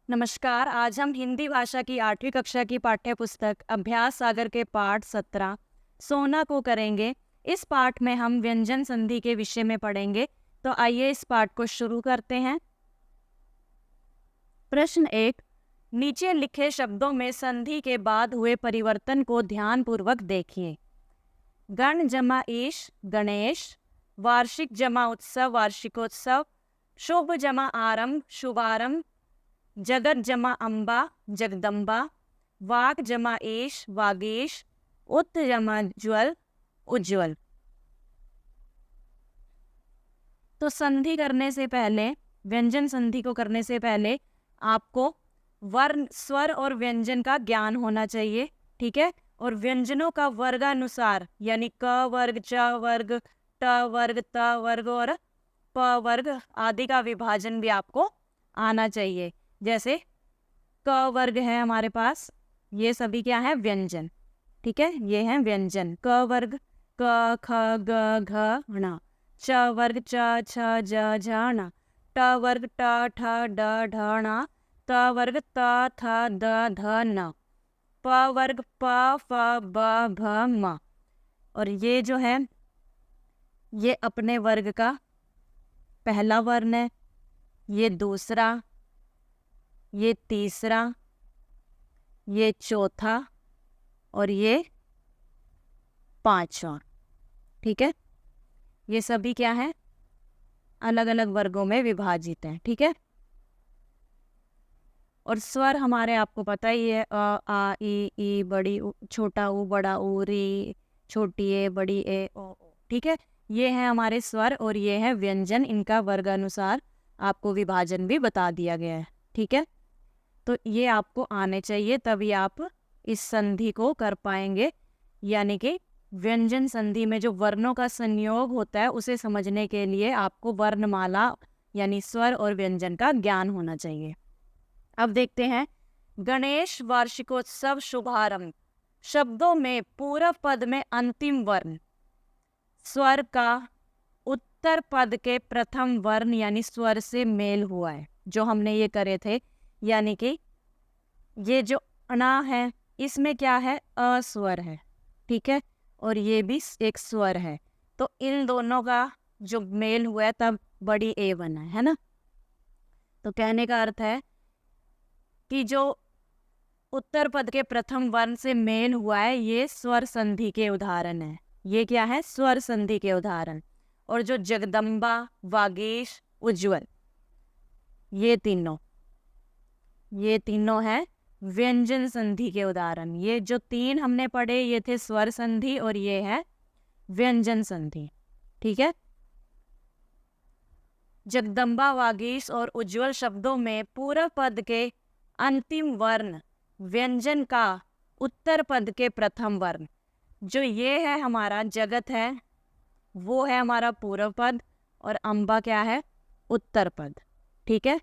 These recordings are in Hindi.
नमस्कार। आज हम हिंदी भाषा की 8वीं कक्षा की पाठ्य पुस्तक अभ्यास सागर के पाठ 17 सोना को करेंगे। इस पाठ में हम व्यंजन संधि के विषय में पढ़ेंगे। तो आइए इस पाठ को शुरू करते हैं। प्रश्न 1। नीचे लिखे शब्दों में संधि के बाद हुए परिवर्तन को ध्यानपूर्वक देखिए। गण जमा ईश गणेश, वार्षिक जमा उत्सव वार्षिकोत्सव, शुभ जमा आरंभ शुभारंभ, जगत जमा अम्बा जगदम्बा, वाक जमा ईश वागीश, उत जमा ज्वल उज्ज्वल। तो संधि करने से पहले, व्यंजन संधि को करने से पहले आपको वर्ण, स्वर और व्यंजन का ज्ञान होना चाहिए। ठीक है। और व्यंजनों का वर्गानुसार यानी क वर्ग, च वर्ग, ट वर्ग, त वर्ग और प वर्ग आदि का विभाजन भी आपको आना चाहिए। जैसे क वर्ग है हमारे पास, ये सभी क्या है? व्यंजन। ठीक है, ये है व्यंजन। क वर्ग क ख ग घ ण, च वर्ग च छ ज झ ण, ट वर्ग ट ठ ड ढ ण, त वर्ग त थ द ध न, प वर्ग प फ ब भ म। और ये जो है, ये अपने वर्ग का पहला वर्ण है, ये दूसरा, ये तीसरा, ये चौथा और ये पांचवा। ठीक है, ये सभी क्या है? अलग अलग वर्गों में विभाजित हैं। ठीक है। और स्वर हमारे आपको पता ही है, अ आ ई बड़ी उ, छोटा ऊ बड़ा ऊ, री छोटी ए बड़ी ए ओ। ठीक है, ये है हमारे स्वर और ये है व्यंजन। इनका वर्गानुसार आपको विभाजन भी बता दिया गया है। ठीक है, तो ये आपको आने चाहिए, तभी आप इस संधि को कर पाएंगे। यानी कि व्यंजन संधि में जो वर्णों का संयोग होता है उसे समझने के लिए आपको वर्णमाला यानी स्वर और व्यंजन का ज्ञान होना चाहिए। अब देखते हैं, गणेश वार्षिकोत्सव शुभारंभ। शब्दों में पूर्व पद में अंतिम वर्ण स्वर का उत्तर पद के प्रथम वर्ण यानी स्वर से मेल हुआ है, जो हमने ये करे थे। यानी कि ये जो अना है, इसमें क्या है? अस्वर है। ठीक है, और ये भी एक स्वर है। तो इन दोनों का जो मेल हुआ है तब बड़ी ए बना है ना। तो कहने का अर्थ है कि जो उत्तर पद के प्रथम वर्ण से मेल हुआ है, ये स्वर संधि के उदाहरण है। ये क्या है? स्वर संधि के उदाहरण। और जो जगदम्बा, वागीश, उज्ज्वल, ये तीनों है व्यंजन संधि के उदाहरण। ये जो तीन हमने पढ़े, ये थे स्वर संधि और ये है व्यंजन संधि। ठीक है। जगदम्बा, वागीश और उज्ज्वल शब्दों में पूर्व पद के अंतिम वर्ण व्यंजन का उत्तर पद के प्रथम वर्ण, जो ये है हमारा जगत है, वो है हमारा पूर्व पद और अम्बा क्या है? उत्तर पद। ठीक है,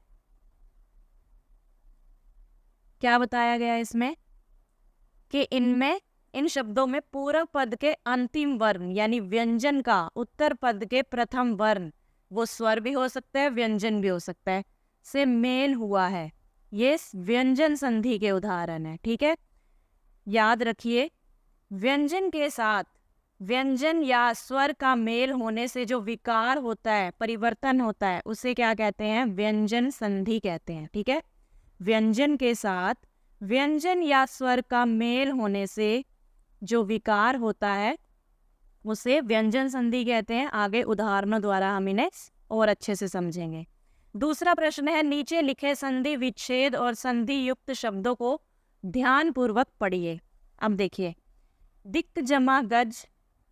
क्या बताया गया इसमें कि इन शब्दों में पूर्व पद के अंतिम वर्ण यानी व्यंजन का उत्तर पद के प्रथम वर्ण, वो स्वर भी हो सकता है, व्यंजन भी हो सकता है, से मेल हुआ है। ये व्यंजन संधि के उदाहरण है। ठीक है, याद रखिए, व्यंजन के साथ व्यंजन या स्वर का मेल होने से जो विकार होता है, परिवर्तन होता है, उसे क्या कहते हैं? व्यंजन संधि कहते हैं। ठीक है, व्यंजन के साथ व्यंजन या स्वर का मेल होने से जो विकार होता है उसे व्यंजन संधि कहते हैं। आगे उदाहरणों द्वारा हम इन्हें और अच्छे से समझेंगे। दूसरा प्रश्न है, नीचे लिखे संधि विच्छेद और संधि युक्त शब्दों को ध्यानपूर्वक पढ़िए। अब देखिए, दिक् जमा गज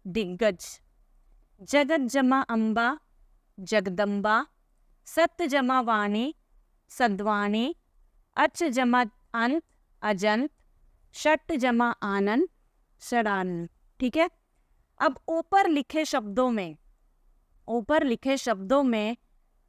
दिग्गज, जगत जमा अम्बा जगदम्बा, सत्य जमा वाणी सद्वाणी, अच जमा अंत अजंत, षट जमा आनंद षडानंद। ठीक है, अब ऊपर लिखे शब्दों में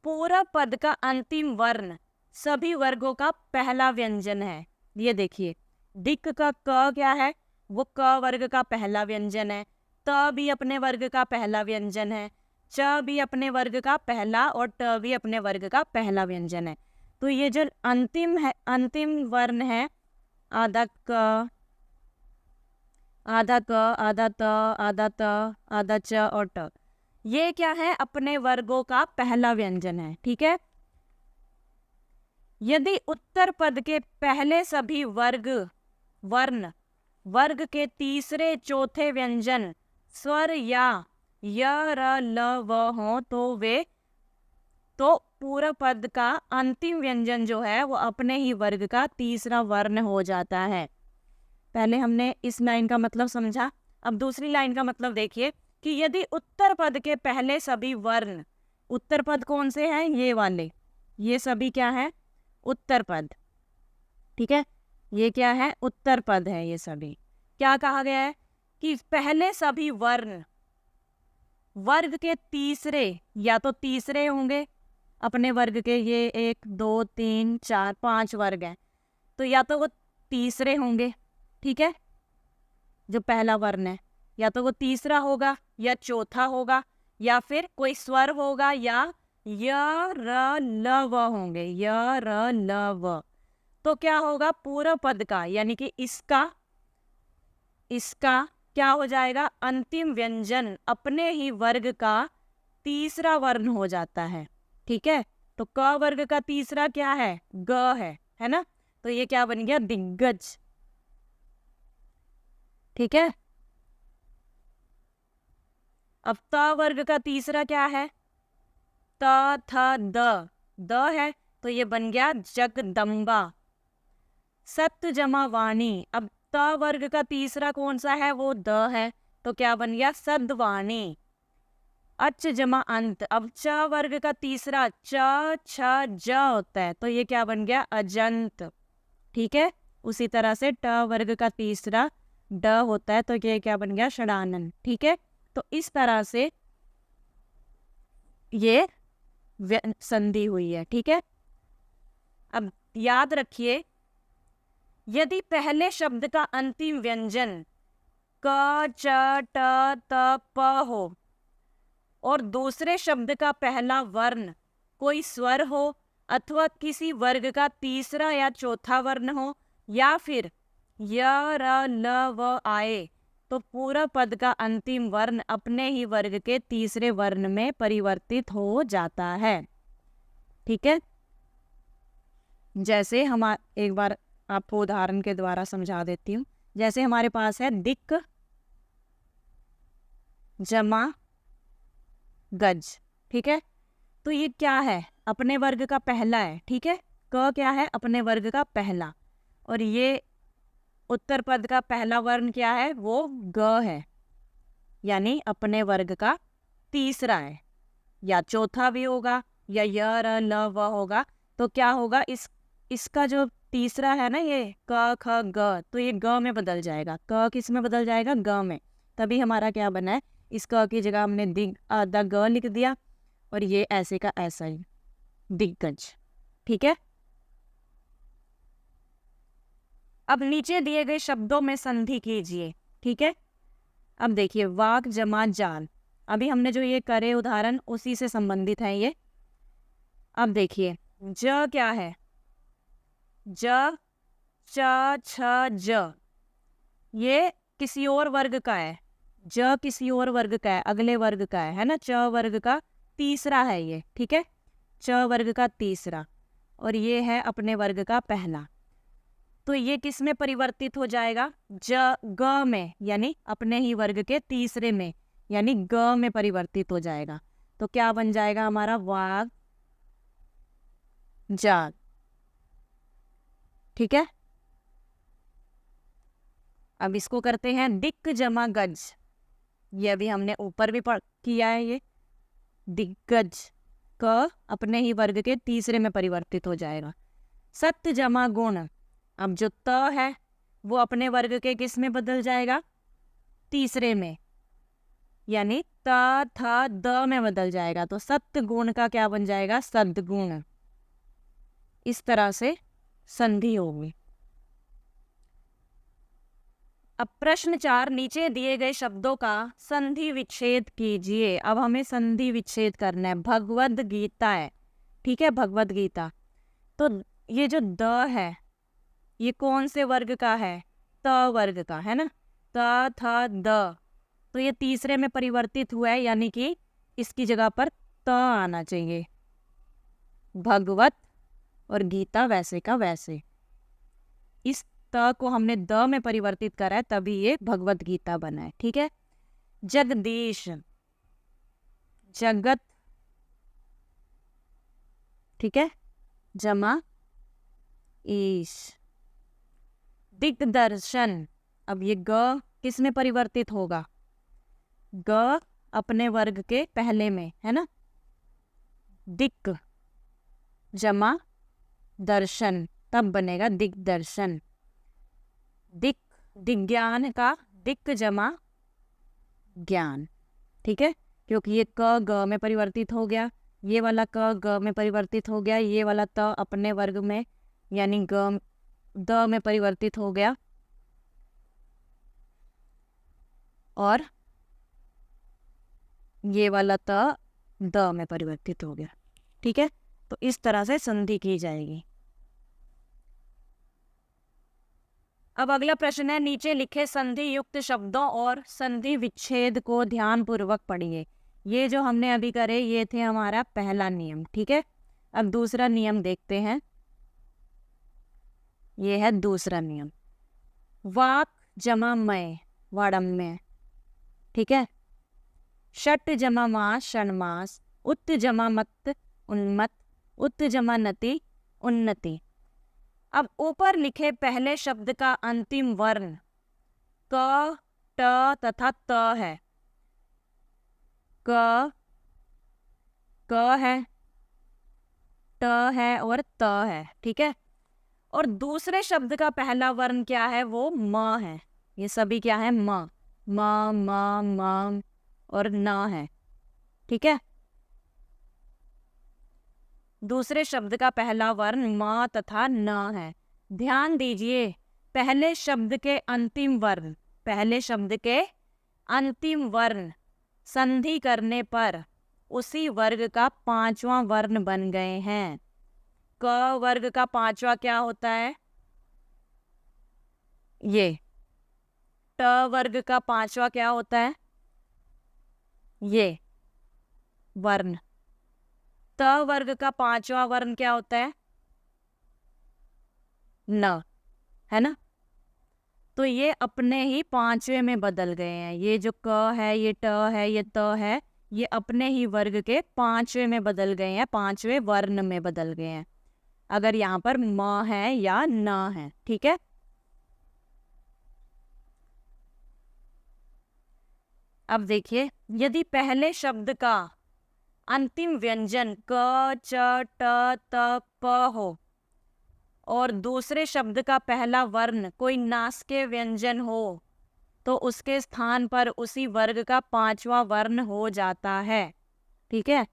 पूरा पद का अंतिम वर्ण सभी वर्गों का पहला व्यंजन है। ये देखिए, दिक् का क क्या है? वो क वर्ग का पहला व्यंजन है। त भी अपने वर्ग का पहला व्यंजन है। च भी अपने वर्ग का पहला और ट भी अपने वर्ग का पहला व्यंजन है। तो ये जो अंतिम है, अंतिम वर्ण है आधा क, आधा क, आधा त, आधा त, आधा च और ट, ये क्या है? अपने वर्गों का पहला व्यंजन है। ठीक है। यदि उत्तर पद के पहले सभी वर्ण वर्ग के तीसरे चौथे व्यंजन स्वर या य र ल व हो तो पूरा पद का अंतिम व्यंजन जो है वो अपने ही वर्ग का तीसरा वर्ण हो जाता है। पहले हमने इस लाइन का मतलब समझा। अब दूसरी लाइन का मतलब देखिए कि यदि उत्तर पद के पहले सभी वर्ण, उत्तर पद कौन से हैं? ये वाले, ये सभी क्या है? उत्तर पद। ठीक है, ये क्या है? उत्तर पद है। ये सभी क्या कहा गया है कि पहले सभी वर्ण वर्ग के तीसरे, या तो तीसरे होंगे अपने वर्ग के, ये 1 2 3 4 5 वर्ग हैं, तो या तो वो तीसरे होंगे। ठीक है, जो पहला वर्ण है या तो वो तीसरा होगा या चौथा होगा या फिर कोई स्वर होगा या य र ल व होंगे, य र ल व। तो क्या होगा? पूरा पद का यानी कि इसका क्या हो जाएगा? अंतिम व्यंजन अपने ही वर्ग का तीसरा वर्ण हो जाता है। ठीक है, तो क वर्ग का तीसरा क्या है? ग है ना? तो ये क्या बन गया? दिग्गज। ठीक है, अब त वर्ग का तीसरा क्या है? त थ द है, तो ये बन गया जगदम्बा। सत्य जमा वाणी, अब त वर्ग का तीसरा कौन सा है? वो द है, तो क्या बन गया? सद्वाणी। अच जमा अंत, अब च वर्ग का तीसरा च छ ज होता है, तो ये क्या बन गया? अजंत। ठीक है, उसी तरह से ट वर्ग का तीसरा ड होता है, तो ये क्या बन गया? षडानन। ठीक है, तो इस तरह से ये संधि हुई है। ठीक है, अब याद रखिए यदि पहले शब्द का अंतिम व्यंजन क च ट त प हो और दूसरे शब्द का पहला वर्ण कोई स्वर हो अथवा किसी वर्ग का तीसरा या चौथा वर्ण हो या फिर य र ल व आए, तो पूरा पद का अंतिम वर्ण अपने ही वर्ग के तीसरे वर्ण में परिवर्तित हो जाता है। ठीक है, जैसे हम एक बार आपको उदाहरण के द्वारा समझा देती हूँ। जैसे हमारे पास है दिक् जमा गज। ठीक है, तो ये क्या है? अपने वर्ग का पहला है। ठीक है, क क्या है? अपने वर्ग का पहला, और ये उत्तर पद का पहला वर्ण क्या है? वो ग है, यानी अपने वर्ग का तीसरा है, या चौथा भी होगा या य र ल व होगा। तो क्या होगा? इसका जो तीसरा है ना, ये क ख ग, तो ये ग में बदल जाएगा। क किस में बदल जाएगा? ग में। तभी हमारा क्या बना है? इस क की जगह हमने आधा ग लिख दिया, और ये ऐसे का ऐसा ही दिग्गज। ठीक है, अब नीचे दिए गए शब्दों में संधि कीजिए। ठीक है, अब देखिए वाक जमा जाल, अभी हमने जो ये करे उदाहरण उसी से संबंधित है ये। अब देखिए ज क्या है? ज च छ ज, ये किसी और वर्ग का है। ज किसी और वर्ग का है, अगले वर्ग का है ना? च वर्ग का तीसरा है ये। ठीक है, च वर्ग का तीसरा, और ये है अपने वर्ग का पहला। तो ये किस में परिवर्तित हो जाएगा? ग में, यानी अपने ही वर्ग के तीसरे में, यानी ग में परिवर्तित हो जाएगा। तो क्या बन जाएगा हमारा? वाग जाग। ठीक है, अब इसको करते हैं दिक् जमा गज। ये अभी हमने ऊपर भी किया है। ये दिग्गज, क अपने ही वर्ग के तीसरे में परिवर्तित हो जाएगा। सत्य जमा गुण, अब जो त है वो अपने वर्ग के किस में बदल जाएगा? तीसरे में, यानी त थ द में बदल जाएगा। तो सत्य गुण का क्या बन जाएगा? सद्गुण। इस तरह से संधि होगी। अब प्रश्न 4, नीचे दिए गए शब्दों का संधि विच्छेद कीजिए। अब हमें संधि विच्छेद करना है। भगवद गीता है। ठीक है, भगवद गीता। तो ये जो द है ये कौन से वर्ग का है? त वर्ग का है ना। त थ द, तो ये तीसरे में परिवर्तित हुआ है, यानी कि इसकी जगह पर त आना चाहिए। भगवत और गीता वैसे का वैसे, इस त को हमने द में परिवर्तित करा है, तभी ये भगवत गीता बना है। ठीक है। जगदीश, जगत, ठीक है, जमा ईश। दिग्दर्शन, अब ये ग किस में परिवर्तित होगा? ग अपने वर्ग के पहले में है ना। दिक जमा दर्शन, तब बनेगा दिग्दर्शन। दिक, दिज्ञान का दिक जमा ज्ञान। ठीक है, क्योंकि ये क ग में परिवर्तित हो गया, ये वाला क ग में परिवर्तित हो गया, ये वाला त अपने वर्ग में यानी ग द में परिवर्तित हो गया, और ये वाला त द में परिवर्तित हो गया। ठीक है, तो इस तरह से संधि की जाएगी। अब अगला प्रश्न है, नीचे लिखे संधि युक्त शब्दों और संधि विच्छेद को ध्यान पूर्वक पढ़िए। ये जो हमने अभी करे ये थे हमारा पहला नियम। ठीक है, अब दूसरा नियम देखते हैं। ये है दूसरा नियम, वाक जमा मय वाड़म्य। ठीक है, षट जमा मास षण्मास, उत जमा मत उन्मत, उत जमा नति उन्नति। अब ऊपर लिखे पहले शब्द का अंतिम वर्ण क, ट तथा त है। क है, ट है और त है। ठीक है, और दूसरे शब्द का पहला वर्ण क्या है? वो म है। ये सभी क्या है? म म और न है। ठीक है, दूसरे शब्द का पहला वर्ण म तथा न है। ध्यान दीजिए, पहले शब्द के अंतिम वर्ण, पहले शब्द के अंतिम वर्ण संधि करने पर उसी वर्ग का पांचवा वर्ण बन गए हैं। क वर्ग का पांचवा क्या होता है? ये। ट वर्ग का पांचवा क्या होता है? ये वर्ण। त वर्ग का पांचवा वर्ण क्या होता है? न, है ना। तो ये अपने ही पांचवे में बदल गए हैं। ये जो क है, ये ट है, ये त है, ये अपने ही वर्ग के पांचवे में बदल गए हैं, पांचवे वर्ण में बदल गए हैं, अगर यहाँ पर म है या न है। ठीक है, अब देखिए, यदि पहले शब्द का अंतिम व्यंजन क, च, ट, त, प हो और दूसरे शब्द का पहला वर्ण कोई नासिक व्यंजन हो, तो उसके स्थान पर उसी वर्ग का पांचवा वर्ण हो जाता है। ठीक है,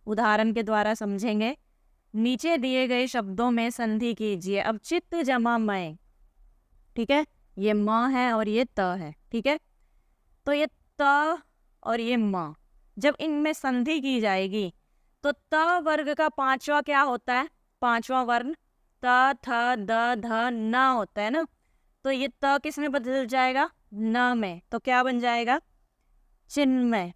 उदाहरण के द्वारा समझेंगे। नीचे दिए गए शब्दों में संधि कीजिए। अब चित्त जमा मय, ठीक है, ये म है और ये त है। ठीक है, तो ये त और ये म, जब इनमें संधि की जाएगी तो त वर्ग का पांचवा क्या होता है? पांचवा वर्ण त, थ, द, ध, न होता है ना। तो ये त किस में बदल जाएगा? न में। तो क्या बन जाएगा? चिन्मय।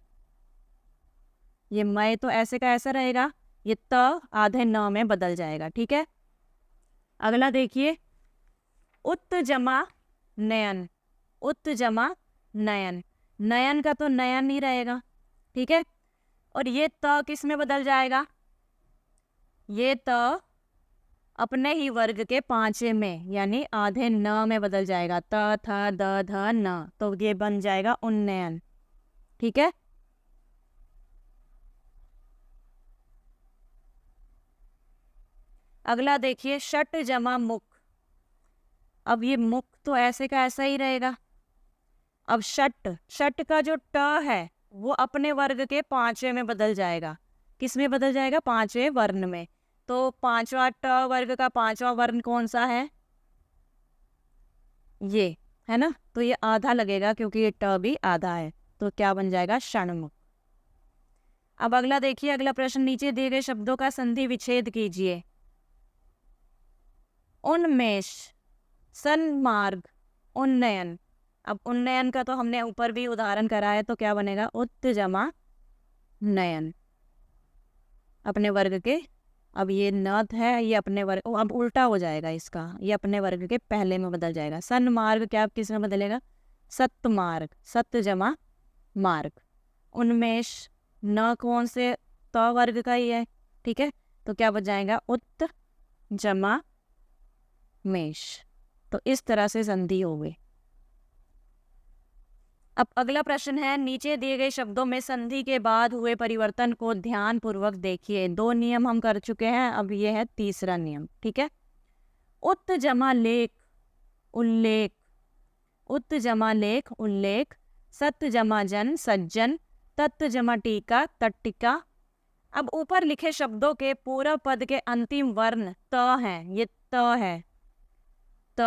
ये मय तो ऐसे का ऐसा रहेगा, ये त आधे न में बदल जाएगा। ठीक है, अगला देखिए, उत जमा नयन, उत जमा नयन, नयन का तो नयन ही रहेगा। ठीक है, और ये त किस में बदल जाएगा? ये त अपने ही वर्ग के पांचवे में यानी आधे न में बदल जाएगा। त, थ, द, ध, न, तो ये बन जाएगा उन्नयन। ठीक है, अगला देखिए, षट जमा मुख। अब ये मुख तो ऐसे का ऐसा ही रहेगा। अब षट, षट का जो ट है वो अपने वर्ग के पांचवे में बदल जाएगा। किस में बदल जाएगा? पांचवे वर्ण में। तो पांचवा ट वर्ग का पांचवा वर्ण कौन सा है? ये है ना, तो ये आधा लगेगा क्योंकि ये ट भी आधा है। तो क्या बन जाएगा? षण्मुख। अब अगला देखिए, अगला प्रश्न, नीचे दिए गए शब्दों का संधि विच्छेद कीजिए। उन्मेष, सन्मार्ग, उन्नयन। अब उन्नयन का तो हमने ऊपर भी उदाहरण करा है, तो क्या बनेगा? उत् जमा नयन, अपने वर्ग के। अब ये नथ है, ये अपने वर्ग, अब उल्टा हो जाएगा इसका, ये अपने वर्ग के पहले में बदल जाएगा। सन्मार्ग क्या किस में बदलेगा? सत्मार्ग, सत्य जमा मार्ग। उन्मेष, न कौन से? त वर्ग का ही है, ठीक है, तो क्या बच जाएगा? उत् जमा मेष। तो इस तरह से संधि हो गई। अब अगला प्रश्न है, नीचे दिए गए शब्दों में संधि के बाद हुए परिवर्तन को ध्यान पूर्वक देखिए। 2 नियम हम कर चुके हैं, अब ये है तीसरा नियम, ठीक है। उत् जमा लेख, उल्लेख, उत् जमा लेख, उल्लेख, सत्य जमा जन, सज्जन, तत्व जमा टीका, तट्टिका। अब ऊपर लिखे शब्दों के पूर्व पद के अंतिम वर्ण त है, ये त है, त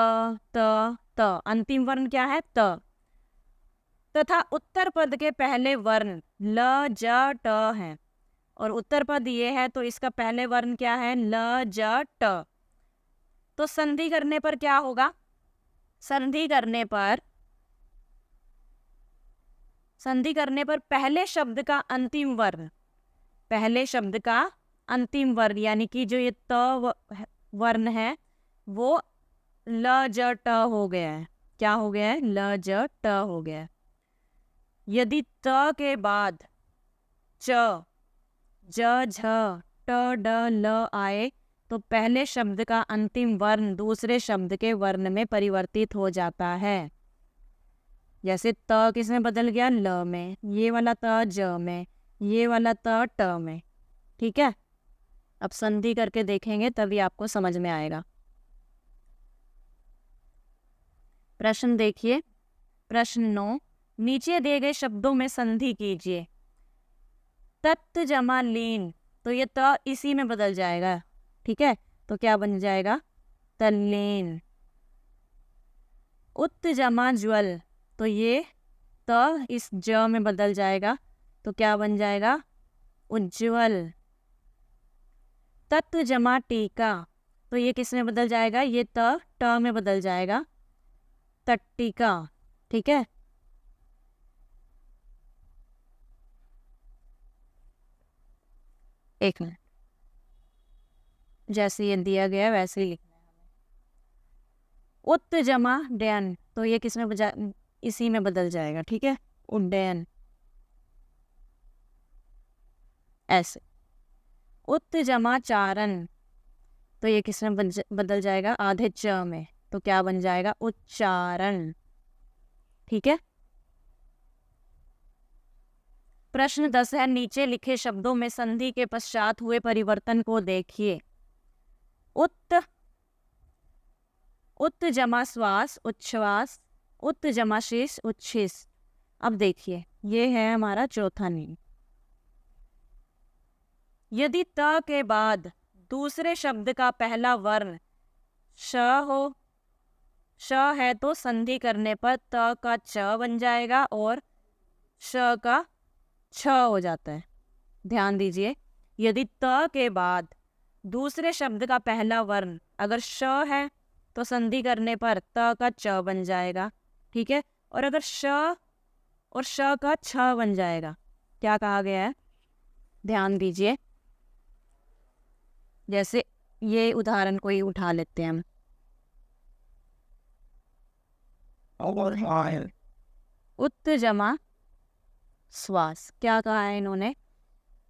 त त, अंतिम वर्ण क्या है? त। तथा उत्तर पद के पहले वर्ण ल ज ट है, और उत्तर पद ये है, तो इसका पहले वर्ण क्या है? ल ज ट। तो संधि करने पर क्या होगा? संधि करने पर पहले शब्द का अंतिम वर्ण, पहले शब्द का अंतिम वर्ण, यानी कि जो ये त वर्ण है वो ल ज ट हो गया है। क्या हो गया है? ल ज ट हो गया है। यदि त के बाद च, ज, झ, ट, ड, ल आए तो पहले शब्द का अंतिम वर्ण दूसरे शब्द के वर्ण में परिवर्तित हो जाता है। जैसे त किस में बदल गया? ल में, ये वाला त ज में, ये वाला त ट में, ठीक है। अब संधि करके देखेंगे तभी आपको समझ में आएगा। प्रश्न देखिए, प्रश्न 9, नीचे दिए गए शब्दों में संधि कीजिए। तत् जमा लीन, तो ये त इसी में बदल जाएगा, ठीक है, तो क्या बन जाएगा? तल्लीन। उत् जमा ज्वल, तो ये त इस ज में बदल जाएगा, तो क्या बन जाएगा? उज्ज्वल। तत्व जमा टीका, तो ये किस में बदल जाएगा? ये ट में बदल जाएगा, तट्टिका, ठीक है। एक मिनट, जैसे ये दिया गया वैसे ही लिखना है हमें। उत् जमा डयन, तो ये किस में इसी में बदल जाएगा, ठीक है, उड्डयन, ऐसे। उत् जमा चारण, तो ये किस में बदल जाएगा? आधे च में, तो क्या बन जाएगा? उच्चारण, ठीक है। प्रश्न 10 है, नीचे लिखे शब्दों में संधि के पश्चात हुए परिवर्तन को देखिए। उत् जमा श्वास, उच्छ्वास, उत् जमा शीश, उच्छिस। अब देखिए, ये है हमारा चौथा नियम। यदि त के बाद दूसरे शब्द का पहला वर्ण श हो, श है, तो संधि करने पर त का च बन जाएगा और श का छ हो जाता है। ध्यान दीजिए, यदि त के बाद दूसरे शब्द का पहला वर्ण अगर श है तो संधि करने पर त का च बन जाएगा, ठीक है, और अगर श और श का छ बन जाएगा। क्या कहा गया है? ध्यान दीजिए, जैसे ये उदाहरण कोई उठा लेते हैं हम। उत् जमा श्वास, क्या कहा है इन्होंने?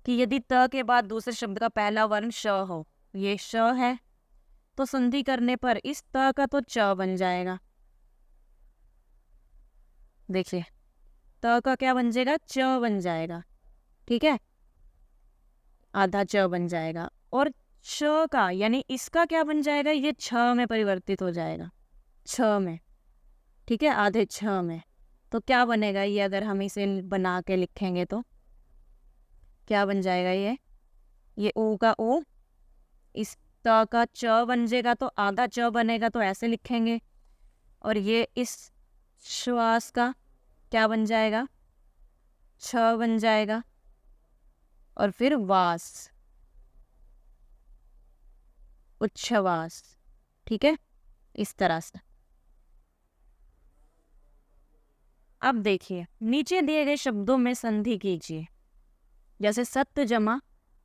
कि यदि त के बाद दूसरे शब्द का पहला वर्ण श हो, ये श है, तो संधि करने पर इस त का तो च बन जाएगा। देखिए, त का क्या बन जाएगा? च बन जाएगा, ठीक है, आधा च बन जाएगा, और श का यानी इसका क्या बन जाएगा? ये छ में परिवर्तित हो जाएगा, छ में, ठीक है, आधे छ में। तो क्या बनेगा ये? अगर हम इसे बना के लिखेंगे तो क्या बन जाएगा? ये ऊ का ऊ, इस त का च बन जाएगा, तो आधा च बनेगा, तो ऐसे लिखेंगे, और ये इस श्वास का क्या बन जाएगा? छ बन जाएगा, और फिर वास, उच्छ्वास, ठीक है, इस तरह से। अब देखिए नीचे दिए गए शब्दों में संधि कीजिए। जैसे सत्य जमा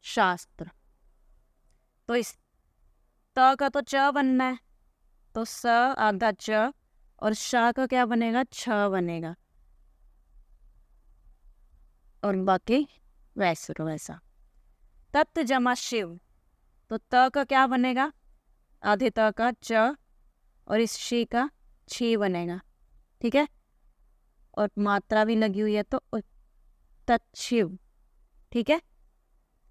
शास्त्र, तो इस त का तो च बनना है, तो स आधा च, और शा का क्या बनेगा, छ बनेगा, और बाकी वैसे तो वैसा। तत्व जमा शिव, तो त का क्या बनेगा, आधे त का च, और इस शी का छी बनेगा, ठीक है, और मात्रा भी लगी हुई है तो तत्शिव, ठीक है।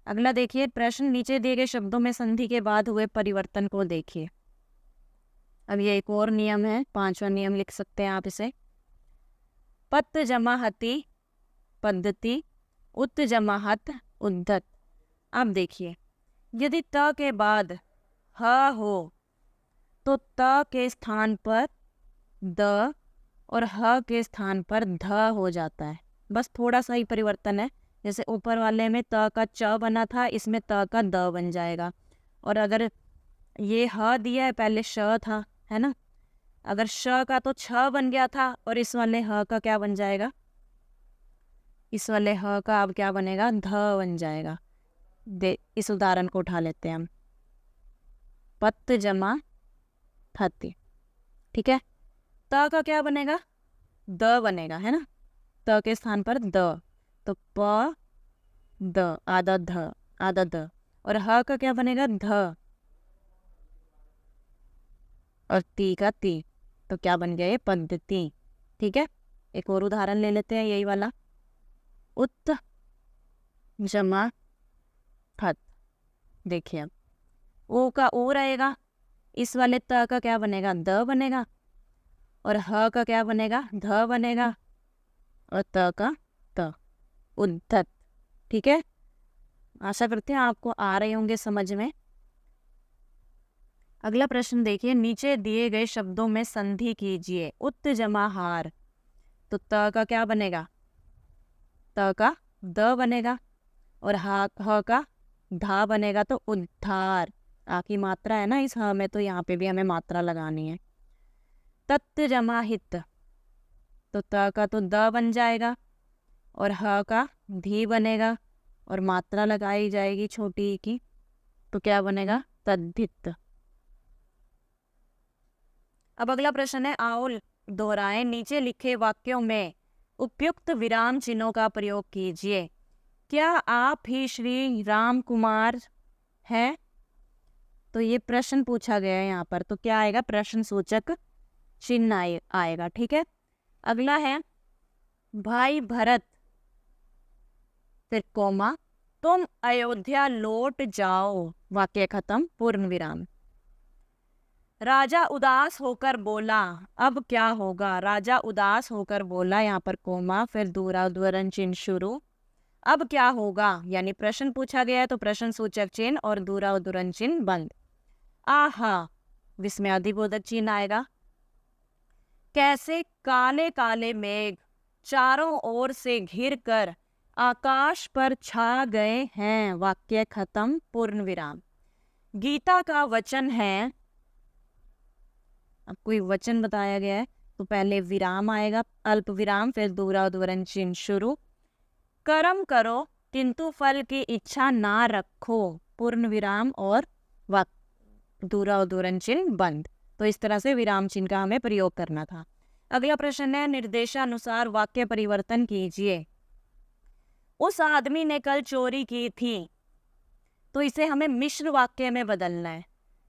अगला देखिए प्रश्न, नीचे दिए गए शब्दों में संधि के बाद हुए परिवर्तन को देखिए। अब ये एक और नियम है, 5वां नियम लिख सकते हैं आप इसे। पत जमा हति पद्धति, उत जमा हत उद्धत। अब देखिए यदि त के बाद ह हो तो त के स्थान पर द और ह के स्थान पर ध हो जाता है। बस थोड़ा सा ही परिवर्तन है, जैसे ऊपर वाले में त का च बना था, इसमें त का द बन जाएगा। और अगर ये ह दिया है, पहले श था, है ना, अगर श का तो छ बन गया था, और इस वाले ह का क्या बन जाएगा, इस वाले ह का अब क्या बनेगा, ध बन जाएगा। इस उदाहरण को उठा लेते हैं हम। पत जमा थति, ठीक है, त का क्या बनेगा, द बनेगा, है ना, त के स्थान पर द, तो प द आधा ध आधा द, और ह का क्या बनेगा, ध, और ती का ती, तो क्या बन गया ये, पद्धति, ठीक है। एक और उदाहरण ले लेते हैं, यही वाला। उत जमा थत, देखिए अब ओ का ओ रहेगा, इस वाले त का क्या बनेगा, द बनेगा, और ह का क्या बनेगा, ध बनेगा, और त का त, उद्धत, ठीक है। आशा करते हैं आपको आ रहे होंगे समझ में। अगला प्रश्न देखिए, नीचे दिए गए शब्दों में संधि कीजिए। उत जमा हार, तो त का क्या बनेगा, त का द बनेगा, और ह का धा बनेगा, तो उद्धार। आखिरी मात्रा है ना इस ह में, तो यहाँ पे भी हमें मात्रा लगानी है। तत्व जमा हित, तो त का तो द बन जाएगा, और ह का धी बनेगा, और मात्रा लगाई जाएगी छोटी की, तो क्या बनेगा, तद्धित। अब अगला प्रश्न है, आओ दोहराएं, नीचे लिखे वाक्यों में उपयुक्त विराम चिन्हों का प्रयोग कीजिए। क्या आप ही श्री राम कुमार हैं? तो ये प्रश्न पूछा गया है यहाँ पर, तो क्या आएगा, प्रश्न सूचक चिन्ह आएगा, ठीक है। अगला है, भाई भरत, फिर कोमा, तुम अयोध्या लौट जाओ, वाक्य खत्म, पूर्ण विराम। राजा उदास होकर बोला, अब क्या होगा, राजा उदास होकर बोला, यहाँ पर कोमा, फिर दूसरा उद्धरण चिन्ह शुरू, अब क्या होगा, यानी प्रश्न पूछा गया है तो प्रश्न सूचक चिन्ह और दूसरा उद्धरण चिन्ह बंद। आहा, विस्मयादिबोधक चिन्ह आएगा। कैसे काले काले मेघ चारों ओर से घिर कर आकाश पर छा गए हैं, वाक्य खत्म, पूर्ण विराम। गीता का वचन है, अब कोई वचन बताया गया है तो पहले विराम आएगा, अल्प विराम, फिर दूसरा उद्धरण चिन्ह शुरू। कर्म करो किंतु फल की इच्छा ना रखो, पूर्ण विराम, और दूसरा उद्धरण चिन्ह बंद। तो इस तरह से विराम चिन्ह का हमें प्रयोग करना था। अगला प्रश्न है, निर्देशानुसार वाक्य परिवर्तन कीजिए। उस आदमी ने कल चोरी की थी, तो इसे हमें मिश्र वाक्य में बदलना है।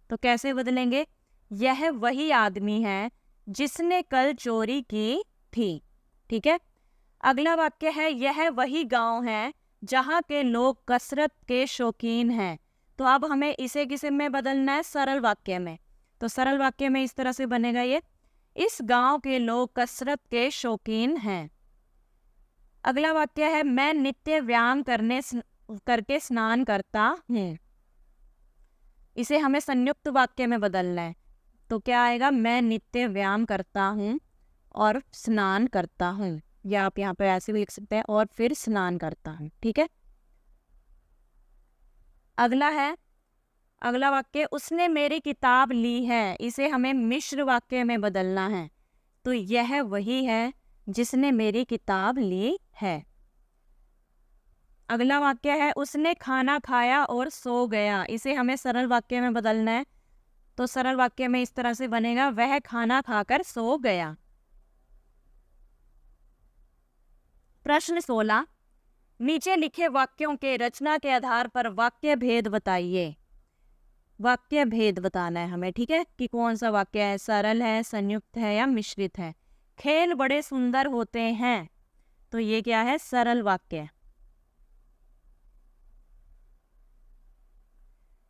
तो कैसे बदलेंगे, यह वही आदमी है जिसने कल चोरी की थी, ठीक है। अगला वाक्य है, यह वही गांव है जहां के लोग कसरत के शौकीन हैं। तो अब हमें इसे किसे में बदलना है, सरल वाक्य में। तो सरल वाक्य में इस तरह से बनेगा ये, इस गांव के लोग कसरत के शौकीन हैं। अगला वाक्य है, मैं नित्य व्यायाम करके स्नान करता हूँ। इसे हमें संयुक्त वाक्य में बदलना है। तो क्या आएगा, मैं नित्य व्यायाम करता हूँ और स्नान करता हूँ, या आप यहाँ पे ऐसे भी लिख सकते हैं, और फिर स्नान करता हूँ, ठीक है। अगला है, अगला वाक्य, उसने मेरी किताब ली है, इसे हमें मिश्र वाक्य में बदलना है। तो यह वही है जिसने मेरी किताब ली है। अगला वाक्य है, उसने खाना खाया और सो गया, इसे हमें सरल वाक्य में बदलना है। तो सरल वाक्य में इस तरह से बनेगा, वह खाना खाकर सो गया। प्रश्न 16, नीचे लिखे वाक्यों के रचना के आधार पर वाक्य भेद बताइए। वाक्य भेद बताना है हमें, ठीक है, कि कौन सा वाक्य है, सरल है, संयुक्त है या मिश्रित है। खेल बड़े सुंदर होते हैं, तो ये क्या है, सरल वाक्य।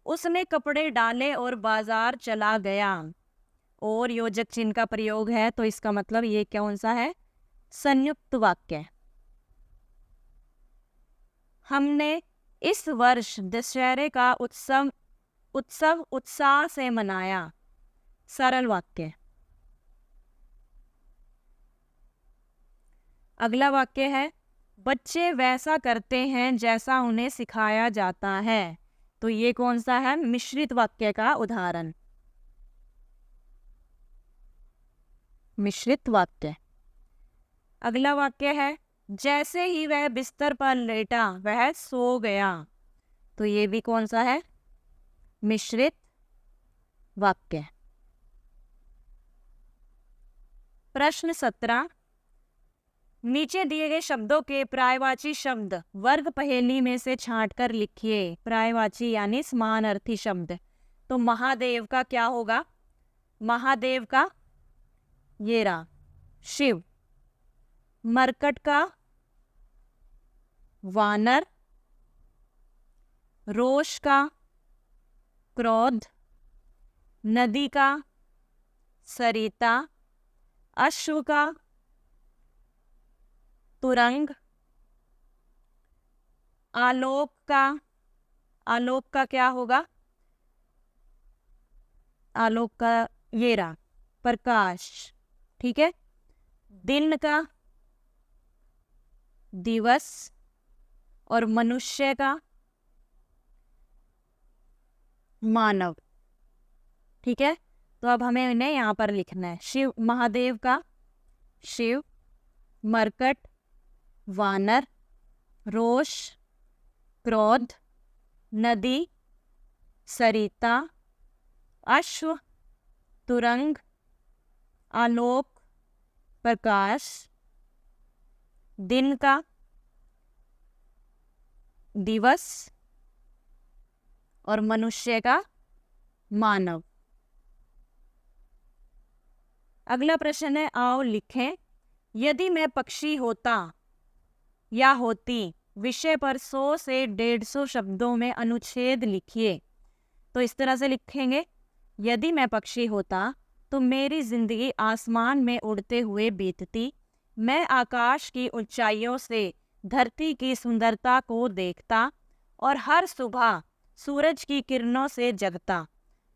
उसने कपड़े डाले और बाजार चला गया, और योजक चिन्ह का प्रयोग है, तो इसका मतलब ये कौन सा है, संयुक्त वाक्य। हमने इस वर्ष दशहरे का उत्सव उत्साह से मनाया, सरल वाक्य। अगला वाक्य है, बच्चे वैसा करते हैं जैसा उन्हें सिखाया जाता है, तो ये कौन सा है, मिश्रित वाक्य का उदाहरण, मिश्रित वाक्य। अगला वाक्य है, जैसे ही वह बिस्तर पर लेटा वह सो गया, तो ये भी कौन सा है, मिश्रित वाक्य। प्रश्न 17, नीचे दिए गए शब्दों के पर्यायवाची शब्द वर्ग पहेली में से छांटकर लिखिए। पर्यायवाची यानी समानार्थी शब्द। तो महादेव का क्या होगा, महादेव का ये रहा शिव, मरकट का वानर, रोष का क्रोध, नदी का सरिता, अश्व का तुरंग, आलोक का क्या होगा, आलोक का ये रहा प्रकाश, ठीक है, दिन का दिवस, और मनुष्य का मानव, ठीक है। तो अब हमें इन्हें यहाँ पर लिखना है, शिव, महादेव का शिव, मरकट वानर, रोष क्रोध, नदी सरिता, अश्व तुरंग, आलोक प्रकाश, दिन का दिवस, और मनुष्य का मानव। अगला प्रश्न है, आओ लिखें, यदि मैं पक्षी होता या होती, विषय पर 100 से 150 शब्दों में अनुच्छेद लिखिए। तो इस तरह से लिखेंगे, यदि मैं पक्षी होता तो मेरी जिंदगी आसमान में उड़ते हुए बीतती। मैं आकाश की ऊंचाइयों से धरती की सुंदरता को देखता और हर सुबह सूरज की किरणों से जगता।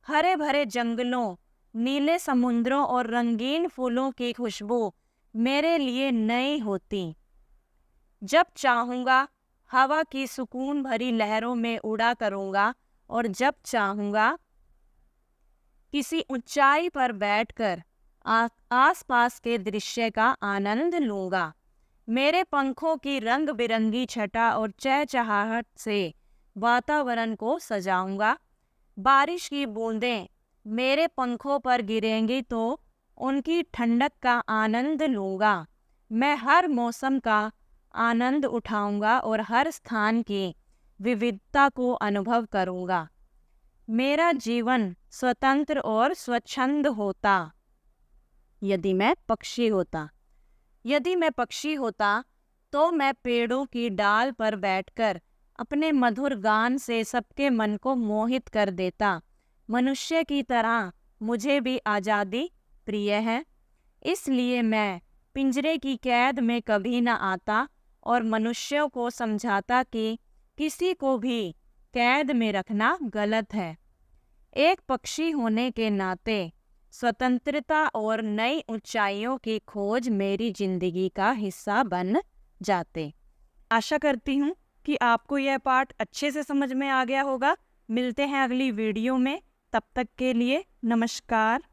हरे भरे जंगलों, नीले समुद्रों और रंगीन फूलों की खुशबू मेरे लिए नई होती। जब चाहूँगा हवा की सुकून भरी लहरों में उड़ा करूँगा, और जब चाहूँगा किसी ऊंचाई पर बैठकर आसपास के दृश्य का आनंद लूँगा। मेरे पंखों की रंग बिरंगी छटा और चहचहाहट से वातावरण को सजाऊँगा। बारिश की बूंदें मेरे पंखों पर गिरेंगी तो उनकी ठंडक का आनंद लूँगा। मैं हर मौसम का आनंद उठाऊंगा और हर स्थान की विविधता को अनुभव करूंगा। मेरा जीवन स्वतंत्र और स्वच्छंद होता यदि मैं पक्षी होता। यदि मैं पक्षी होता तो मैं पेड़ों की डाल पर बैठकर अपने मधुर गान से सबके मन को मोहित कर देता। मनुष्य की तरह मुझे भी आज़ादी प्रिय है, इसलिए मैं पिंजरे की कैद में कभी न आता और मनुष्यों को समझाता कि किसी को भी कैद में रखना गलत है। एक पक्षी होने के नाते स्वतंत्रता और नई ऊंचाइयों की खोज मेरी जिंदगी का हिस्सा बन जाते। आशा करती हूँ कि आपको यह पाठ अच्छे से समझ में आ गया होगा। मिलते हैं अगली वीडियो में। तब तक के लिए नमस्कार।